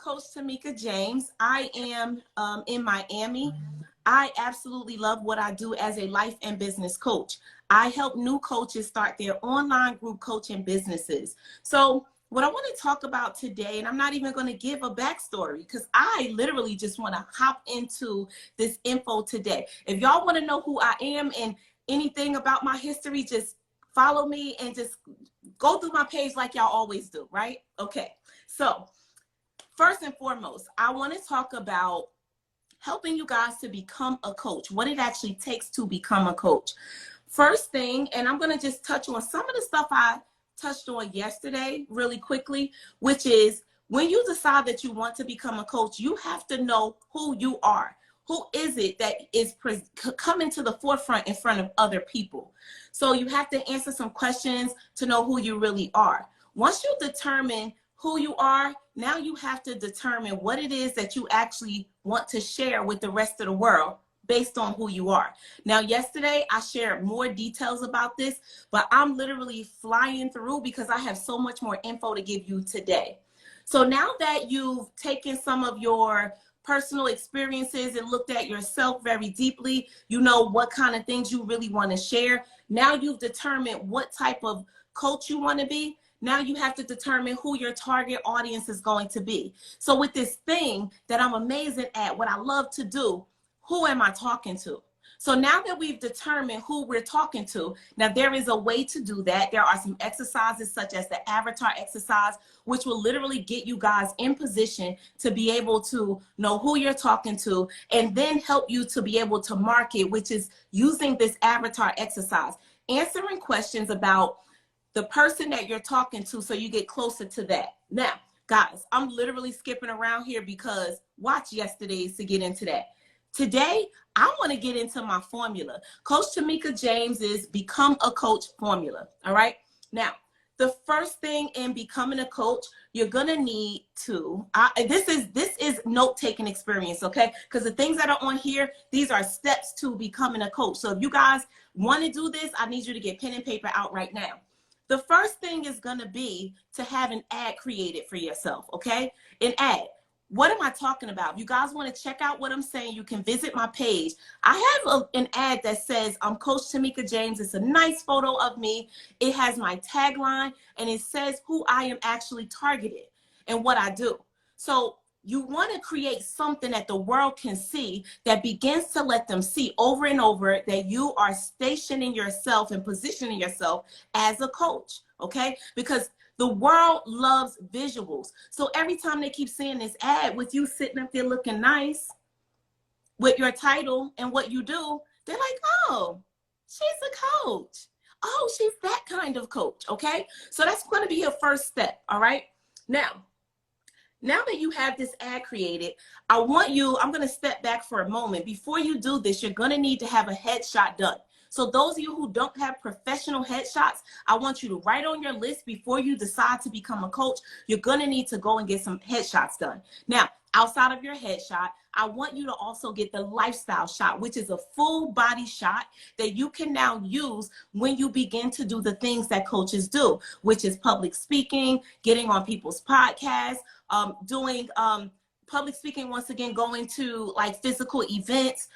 Coach Tomeka James. I am in Miami. I absolutely love what I do as a life and business coach. I help new coaches start their online group coaching businesses. So what I want to talk about today, and I'm not even going to give a backstory because I literally just want to hop into this info today. If y'all want to know who I am and anything about my history, just follow me and just go through my page like y'all always do, right? Okay, so first and foremost, I want to talk about helping you guys to become a coach, what it actually takes to become a coach. First thing, and I'm going to just touch on some of the stuff I touched on yesterday really quickly, which is when you decide that you want to become a coach, you have to know who you are. Who is it that is coming to the forefront in front of other people? So you have to answer some questions to know who you really are. Once you determine who you are, now you have to determine what it is that you actually want to share with the rest of the world based on who you are. Now, yesterday I shared more details about this, but I'm literally flying through because I have so much more info to give you today. So now that you've taken some of your personal experiences and looked at yourself very deeply, you know what kind of things you really want to share. Now you've determined what type of coach you want to be. Now you have to determine who your target audience is going to be. So with this thing that I'm amazing at, what I love to do, who am I talking to? So now that we've determined who we're talking to, now there is a way to do that. There are some exercises such as the avatar exercise, which will literally get you guys in position to be able to know who you're talking to and then help you to be able to market, which is using this avatar exercise, answering questions about the person that you're talking to so you get closer to that. Now, guys, I'm literally skipping around here because watch yesterday's to get into that. Today, I want to get into my formula. Coach Tomeka James is Become a Coach formula, all right? Now, the first thing in becoming a coach, you're going to need to, this is note-taking experience, okay? Because the things that are on here, these are steps to becoming a coach. So if you guys want to do this, I need you to get pen and paper out right now. The first thing is going to be to have an ad created for yourself, okay? An ad. What am I talking about? If you guys want to check out what I'm saying, you can visit my page. I have an ad that says, I'm Coach Tomeka James. It's a nice photo of me. It has my tagline, and it says who I am actually targeted and what I do. So you want to create something that the world can see that begins to let them see over and over that you are stationing yourself and positioning yourself as a coach, okay? Because the world loves visuals. So every time they keep seeing this ad with you sitting up there looking nice with your title and what you do, they're like, oh, she's a coach. Oh, she's that kind of coach, okay? So that's going to be your first step, all right? Now that you have this ad created, I'm going to step back for a moment. Before you do this, you're going to need to have a headshot done. So those of you who don't have professional headshots, I want you to write on your list before you decide to become a coach, you're going to need to go and get some headshots done. Now, outside of your headshot, I want you to also get the lifestyle shot, which is a full body shot that you can now use when you begin to do the things that coaches do, which is public speaking, getting on people's podcasts, doing public speaking, once again, going to like physical events.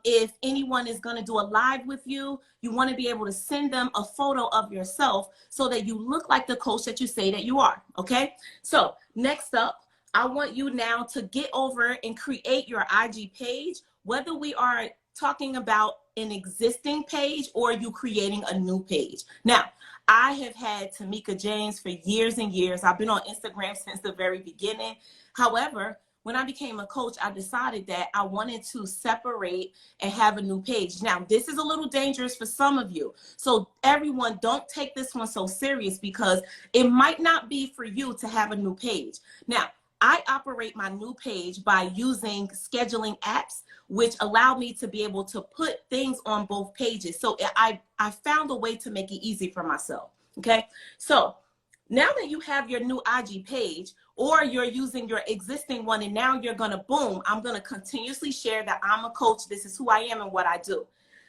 If anyone is going to do a live with you, you want to be able to send them a photo of yourself so that you look like the coach that you say that you are. Okay. So next up, I want you now to get over and create your IG page, whether we are talking about an existing page or you creating a new page. Now, I have had Tomeka James for years and years. I've been on Instagram since the very beginning. However, when I became a coach, I decided that I wanted to separate and have a new page. Now, this is a little dangerous for some of you. So everyone, don't take this one so serious because it might not be for you to have a new page. Now, I operate my new page by using scheduling apps, which allow me to be able to put things on both pages. So I found a way to make it easy for myself. Okay. So now that you have your new IG page, or you're using your existing one and now you're going to, boom, I'm going to continuously share that I'm a coach. This is who I am and what I do.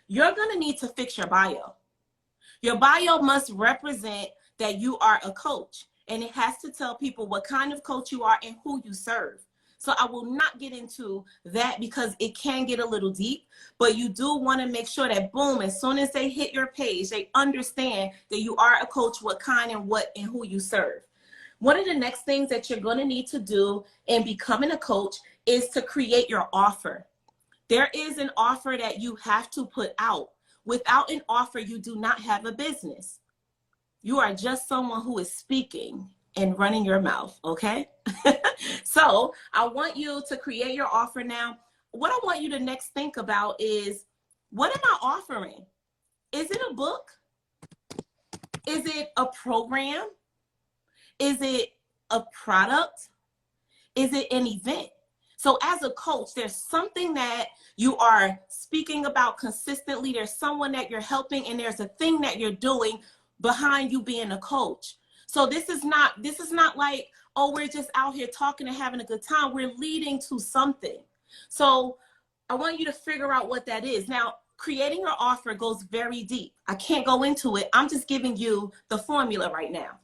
You're going to need to fix your bio. Your bio must represent that you are a coach. and it has to tell people what kind of coach you are and who you serve. So I will not get into that because it can get a little deep, but you do want to make sure that, boom, as soon as they hit your page, they understand that you are a coach, what kind and what and who you serve. One of the next things that you're going to need to do in becoming a coach is to create your offer. There is an offer that you have to put out. Without an offer, you do not have a business. You are just someone who is speaking and running your mouth, okay? So I want you to create your offer now. What I want you to next think about is, what am I offering? Is it a book? Is it a program? Is it a product? Is it an event? So as a coach, there's something that you are speaking about consistently. There's someone that you're helping, and there's a thing that you're doing behind you being a coach. So this is not like, oh, we're just out here talking and having a good time. We're leading to something. So I want you to figure out what that is. Now, creating your offer goes very deep. I can't go into it. I'm just giving you the formula right now.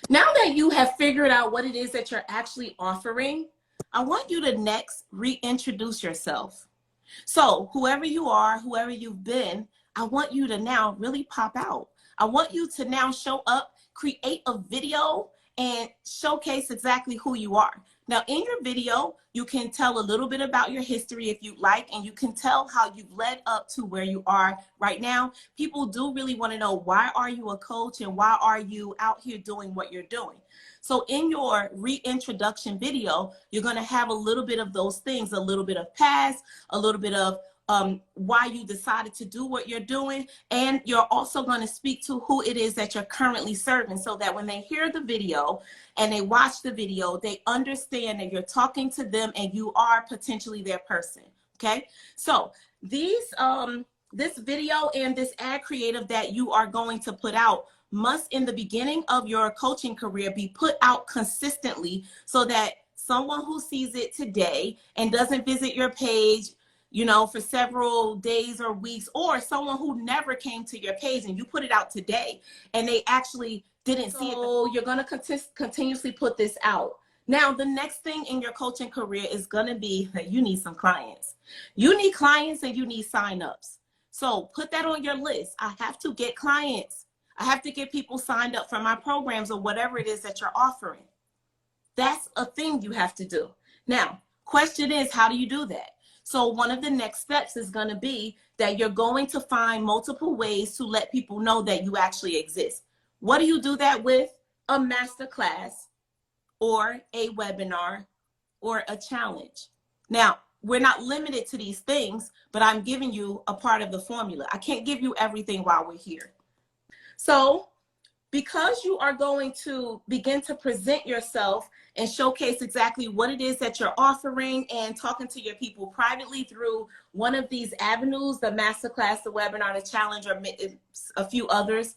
Now that you have figured out what it is that you're actually offering, I want you to next reintroduce yourself. So whoever you are, whoever you've been, I want you to now really pop out. I want you to now show up, create a video, and showcase exactly who you are. Now, in your video, you can tell a little bit about your history if you like, and you can tell how you've led up to where you are right now. People do really want to know, why are you a coach and why are you out here doing what you're doing? So in your reintroduction video, you're going to have a little bit of those things, a little bit of past, a little bit of why you decided to do what you're doing. And you're also going to speak to who it is that you're currently serving, so that when they hear the video and they watch the video, they understand that you're talking to them and you are potentially their person. Okay. So these, this video and this ad creative that you are going to put out must, in the beginning of your coaching career, be put out consistently, so that someone who sees it today and doesn't visit your page, you know, for several days or weeks, or someone who never came to your page and you put it out today and they actually didn't see it. So you're going to continuously put this out. Now, the next thing in your coaching career is going to be that you need some clients. You need clients and you need signups. So put that on your list. I have to get clients. I have to get people signed up for my programs or whatever it is that you're offering. That's a thing you have to do. Now, question is, how do you do that? So one of the next steps is going to be that you're going to find multiple ways to let people know that you actually exist. What do you do that with? A masterclass or a webinar or a challenge. Now, we're not limited to these things, but I'm giving you a part of the formula. I can't give you everything while we're here. So because you are going to begin to present yourself and showcase exactly what it is that you're offering and talking to your people privately through one of these avenues, the masterclass, the webinar, the challenge, or a few others,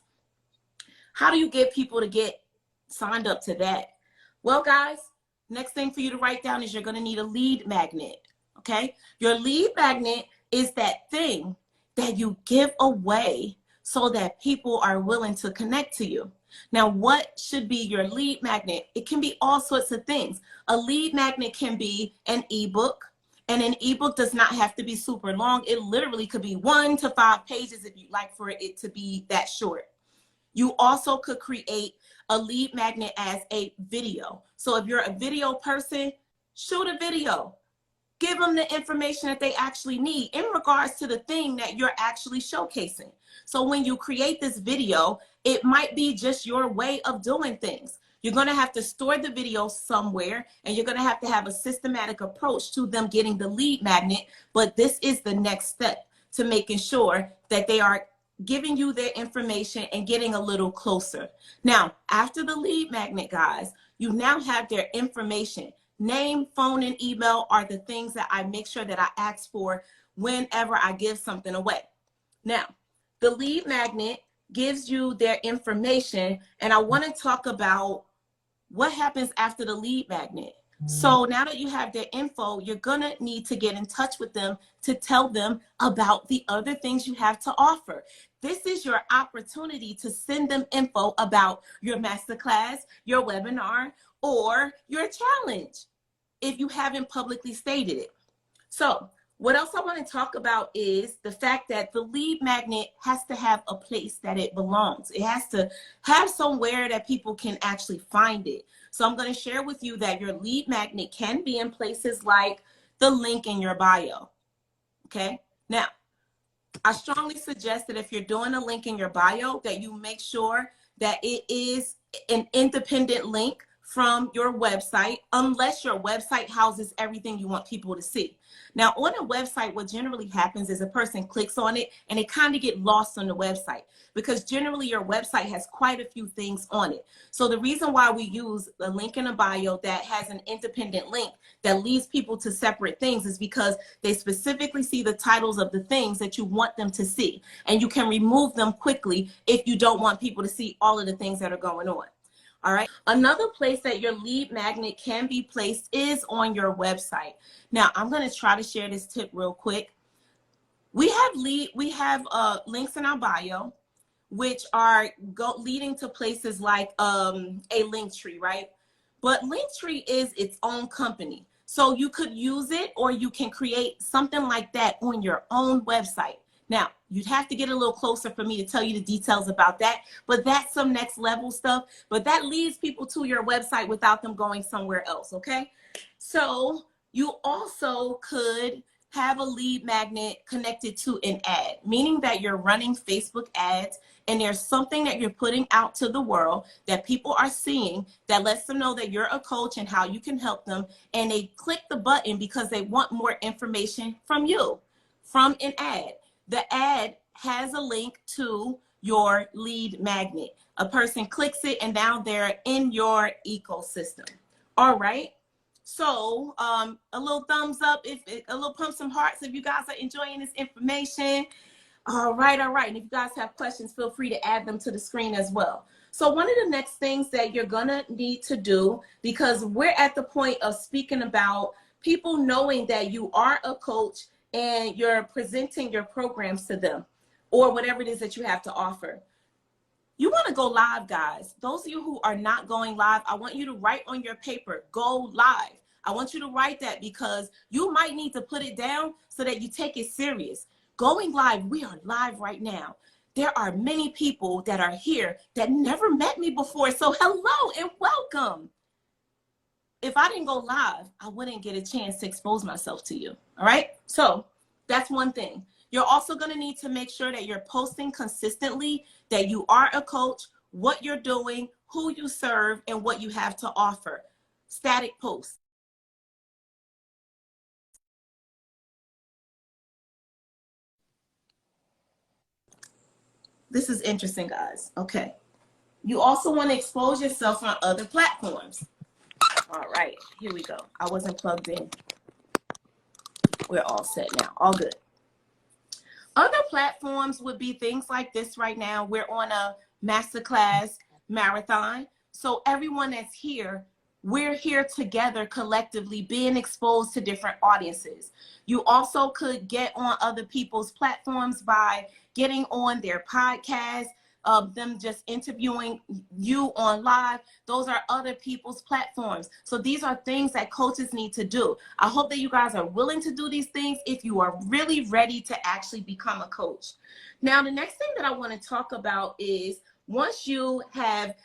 how do you get people to get signed up to that? Well, guys, next thing for you to write down is you're going to need a lead magnet, okay? Your lead magnet is that thing that you give away so that people are willing to connect to you. Now, what should be your lead magnet? It can be all sorts of things. A lead magnet can be an ebook, and an ebook does not have to be super long. It literally could be 1 to 5 pages if you'd like for it to be that short. You also could create a lead magnet as a video. So if you're a video person, shoot a video. Give them the information that they actually need in regards to the thing that you're actually showcasing. So when you create this video, it might be just your way of doing things. You're going to have to store the video somewhere, and you're going to have a systematic approach to them getting the lead magnet. But this is the next step to making sure that they are giving you their information and getting a little closer. Now, after the lead magnet, guys, you now have their information. Name, phone, and email are the things that I make sure that I ask for whenever I give something away. Now, the lead magnet gives you their information, and I want to talk about what happens after the lead magnet. So now that you have their info, you're going to need to get in touch with them to tell them about the other things you have to offer. This is your opportunity to send them info about your masterclass, your webinar, or your challenge if you haven't publicly stated it. So what else I want to talk about is the fact that the lead magnet has to have a place that it belongs. It has to have somewhere that people can actually find it. So I'm going to share with you that your lead magnet can be in places like the link in your bio. Okay. Now, I strongly suggest that if you're doing a link in your bio, that you make sure that it is an independent link from your website, unless your website houses everything you want people to see. Now, on a website, what generally happens is a person clicks on it and they kind of get lost on the website, because generally your website has quite a few things on it. So the reason why we use a link in a bio that has an independent link that leads people to separate things is because they specifically see the titles of the things that you want them to see, and you can remove them quickly if you don't want people to see all of the things that are going on. All right. Another place that your lead magnet can be placed is on your website. Now, I'm going to try to share this tip real quick. We have links in our bio, which are leading to places like a link tree, right? But Linktree is its own company. So you could use it, or you can create something like that on your own website. Now, you'd have to get a little closer for me to tell you the details about that, but that's some next level stuff. But that leads people to your website without them going somewhere else, okay? So you also could have a lead magnet connected to an ad, meaning that you're running Facebook ads and there's something that you're putting out to the world that people are seeing that lets them know that you're a coach and how you can help them. And they click the button because they want more information from you, from an ad. The ad has a link to your lead magnet. A person clicks it and now they're in your ecosystem. All right. So a little thumbs up, a little pump some hearts if you guys are enjoying this information. All right. And if you guys have questions, feel free to add them to the screen as well. So one of the next things that you're going to need to do, because we're at the point of speaking about people knowing that you are a coach and you're presenting your programs to them, or whatever it is that you have to offer. You want to go live, guys. Those of you who are not going live, I want you to write on your paper, go live. I want you to write that because you might need to put it down so that you take it serious. Going live, we are live right now. There are many people that are here that never met me before. So hello and welcome. If I didn't go live, I wouldn't get a chance to expose myself to you. All right. So that's one thing. You're also going to need to make sure that you're posting consistently, that you are a coach, what you're doing, who you serve, and what you have to offer. Static posts. This is interesting, guys. Okay. You also want to expose yourself on other platforms. All right, here we go. I wasn't plugged in. We're all set now. All good. Other platforms would be things like this right now. We're on a masterclass marathon. So everyone that's here, we're here together collectively being exposed to different audiences. You also could get on other people's platforms by getting on their podcast, them just interviewing you on live. Those are other people's platforms. So these are things that coaches need to do. I hope that you guys are willing to do these things if you are really ready to actually become a coach. Now, the next thing that I want to talk about is once you have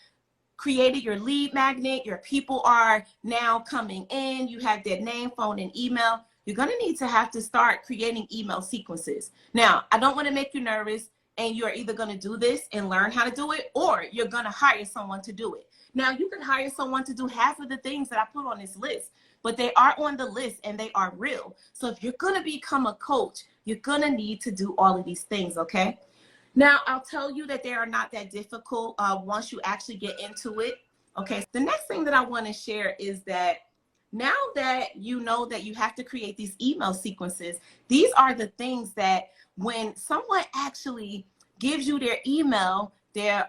created your lead magnet, your people are now coming in, you have their name, phone, and email, you're going to have to start creating email sequences. Now, I don't want to make you nervous. And you're either going to do this and learn how to do it, or you're going to hire someone to do it. Now, you can hire someone to do half of the things that I put on this list, but they are on the list and they are real. So if you're going to become a coach, you're going to need to do all of these things, okay? Now, I'll tell you that they are not that difficult once you actually get into it, okay? The next thing that I want to share is that now that you know that you have to create these email sequences, these are the things that when someone actually gives you their email, their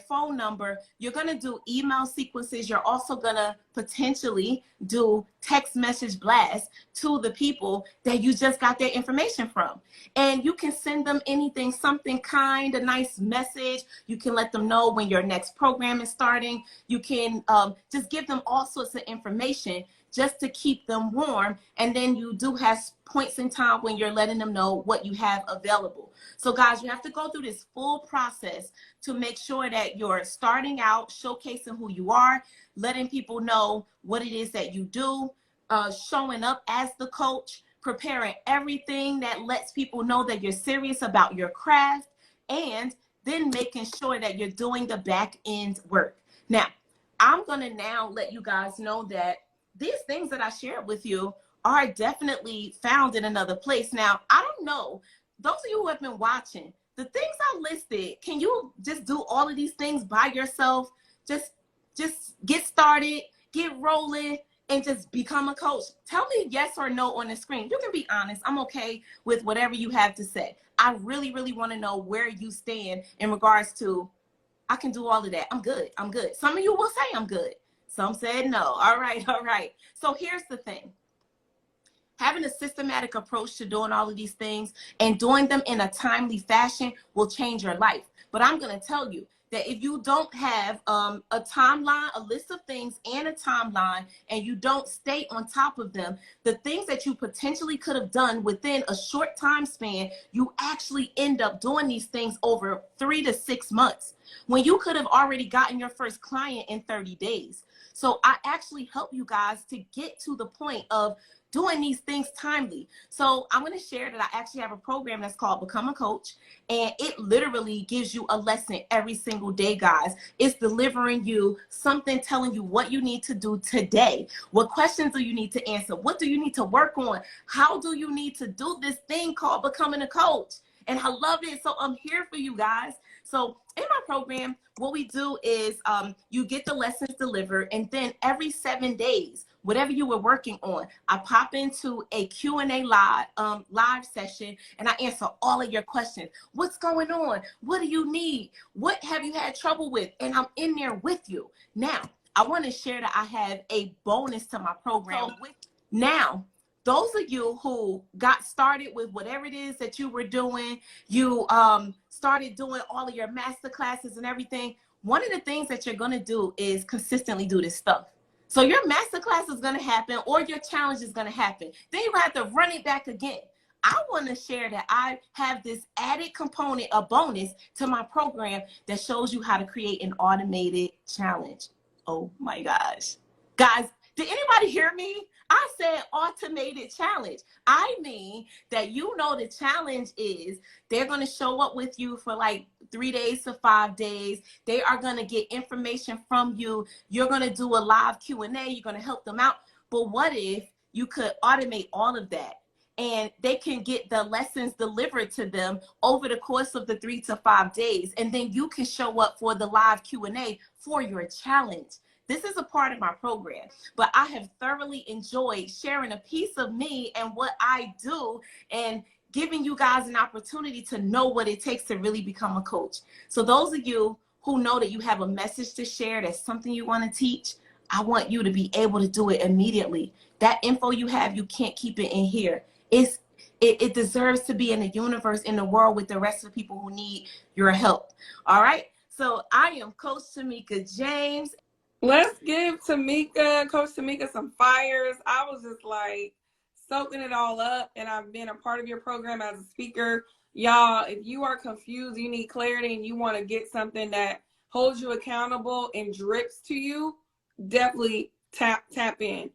phone number, you're going to do email sequences. You're also going to potentially do text message blasts to the people that you just got their information from. And you can send them anything, something kind, a nice message. You can let them know when your next program is starting. You can just give them all sorts of information just to keep them warm. And then you do have points in time when you're letting them know what you have available. So guys, you have to go through this full process to make sure that you're starting out, showcasing who you are, letting people know what it is that you do, showing up as the coach, preparing everything that lets people know that you're serious about your craft, and then making sure that you're doing the back end work. Now, I'm going to now let you guys know that these things that I shared with you are definitely found in another place. Now, I don't know, those of you who have been watching, the things I listed, can you just do all of these things by yourself? Just get started, get rolling, and just become a coach. Tell me yes or no on the screen. You can be honest. I'm okay with whatever you have to say. I really, really want to know where you stand in regards to, I can do all of that. I'm good. I'm good. Some of you will say I'm good. Some said no. All right. All right. So here's the thing. Having a systematic approach to doing all of these things and doing them in a timely fashion will change your life. But I'm going to tell you that if you don't have a timeline, a list of things and a timeline, and you don't stay on top of them, the things that you potentially could have done within a short time span, you actually end up doing these things over 3 to 6 months when you could have already gotten your first client in 30 days. So I actually help you guys to get to the point of doing these things timely. So I'm going to share that I actually have a program that's called Become a Coach, and it literally gives you a lesson every single day, guys. It's delivering you something, telling you what you need to do today. What questions do you need to answer? What do you need to work on? How do you need to do this thing called becoming a coach? And I love it. So I'm here for you guys. So in my program, what we do is you get the lessons delivered, and then every 7 days, whatever you were working on, I pop into a Q&A live session, and I answer all of your questions. What's going on? What do you need? What have you had trouble with? And I'm in there with you. Now, I want to share that I have a bonus to my program. Now, those of you who got started with whatever it is that you were doing, you started doing all of your master classes and everything, one of the things that you're going to do is consistently do this stuff. So your master class is going to happen, or your challenge is going to happen. Then you're going to have to run it back again. I want to share that I have this added component, a bonus to my program that shows you how to create an automated challenge. Oh my gosh. Guys, did anybody hear me? I said automated challenge. I mean that you know the challenge is they're going to show up with you for like 3 days to 5 days. They are going to get information from you. You're going to do a live Q&A. You're going to help them out. But what if you could automate all of that, and they can get the lessons delivered to them over the course of the 3 to 5 days, and then you can show up for the live Q&A for your challenge. This is a part of my program, but I have thoroughly enjoyed sharing a piece of me and what I do, and giving you guys an opportunity to know what it takes to really become a coach. So those of you who know that you have a message to share, that's something you want to teach, I want you to be able to do it immediately. That info you have, you can't keep it in here. It deserves to be in the universe, in the world, with the rest of the people who need your help. All right. So I am Coach Tomeka James. Let's give Tomeka, Coach Tomeka, some fires. I was just like soaking it all up, and I've been a part of your program as a speaker. Y'all, if you are confused, you need clarity, and you want to get something that holds you accountable and drips to you, definitely tap in.